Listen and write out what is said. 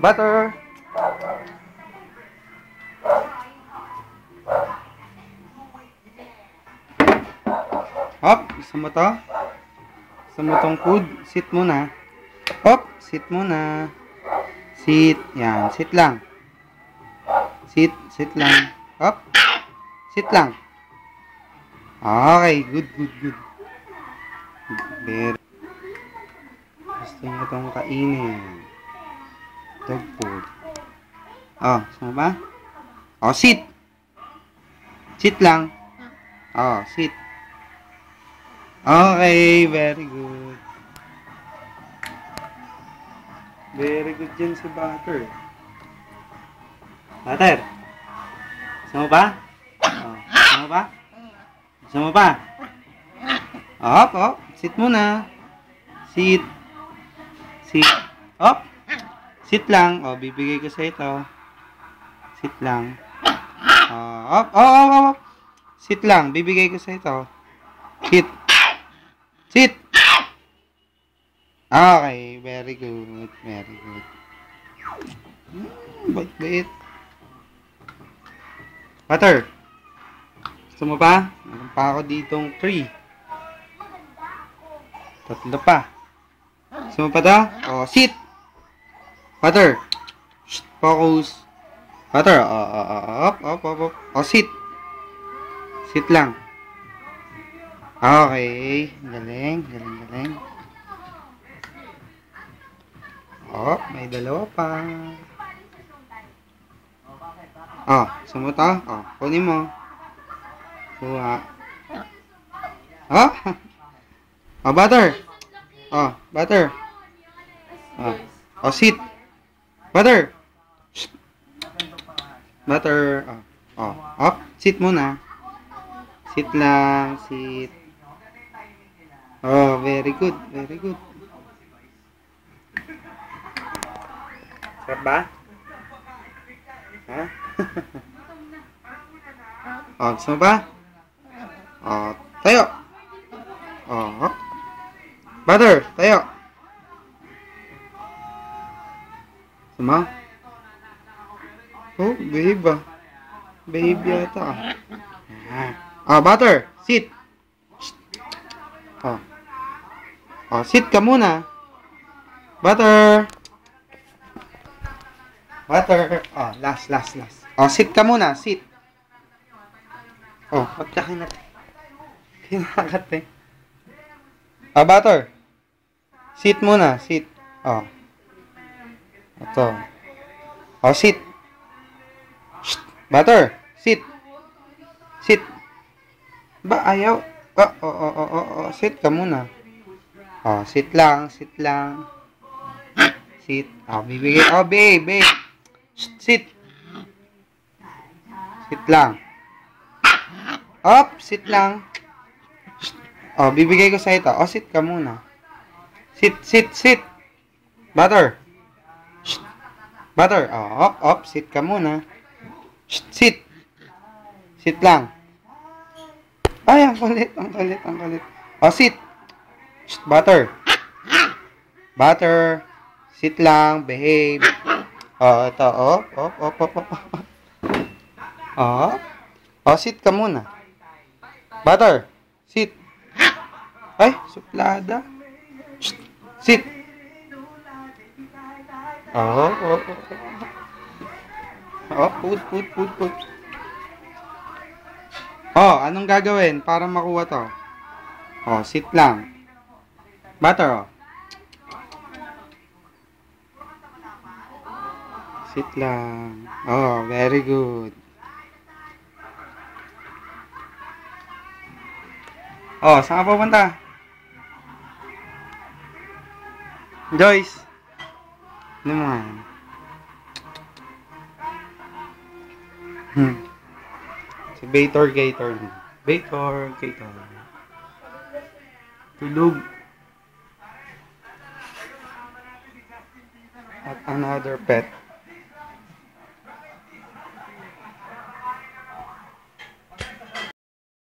Butter. Hop, gusto mo to? Gusto mo tong food? Sit muna. Hop, sit muna. Sit. Yan, sit lang. Sit lang. Hop. Sit lang. Okay, good. Very. Gusto niyo itong kainin. Dog food. Oh, gusto mo ba? Oh, sit. Sit lang. Oh, sit. Okay, very good. Very good dyan si Butter. Butter. Gusto mo ba? Oh, gusto mo ba? Gusto mo ba? Hop. Sit muna. Sit. Hop. Sit lang. Oh, bibigay ko sa ito. Sit lang. Hop. Hop. Sit lang. Bibigay ko sa ito. Sit. Okay, very good. Bait. Butter. Gusto mo pa? Meron pa ako ditong 3. 3 pa. Gusto mo pa daw? Oh, sit. Butter. Focus. Butter. Up. Oh, sit. Sit lang. Okay. Galing. Oh, may dalawa pa. Oh, gusto mo to? Oh, kunin mo. Kuha. Oh. Oh, Butter. Oh, Butter. Oh, sit. Butter. Butter. Oh, up. Sit muna. Sit lang. Sit. Oh, very good. Sarap ba? Ha? Oh, gusto mo ba? Oh, tayo. Oh. Butter, tayo. Gusto mo? Oh, babe ah. Babe yata ah. Oh, Butter, sit. Oh. Oh, sit ka muna. Butter. Oh, last. Oh, sit ka muna, sit. Oh, pagkakin natin. Kinakat eh. Oh, Butter. Sit muna, sit. Oh. Ito. Oh, sit. Butter, sit. Ba, ayaw. Oh, sit ka muna. Oh, sit lang. Sit. Oh, bibigay. Oh, babe. Sit. Sit lang. Up, sit lang. Oh, bibigay ko sa ito. Oh, sit ka muna. Sit. Butter. Butter. Oh, up, sit ka muna. Sit. Sit lang. Ay, ang kulit. Oh, sit. Butter. Sit lang, behave. Oh, ito. Op. Oh, sit ka muna. Butter, sit. Ay, suplada. Sit. Oh. Oh, put. Oh, anong gagawin para makuha to? Oh, sit lang. Butter, oh. Sit lang. Oh, very good. Oh, saan ka pupunta? Joyce. Ano mo nga? Si Bator Gator. Tulog. At another pet.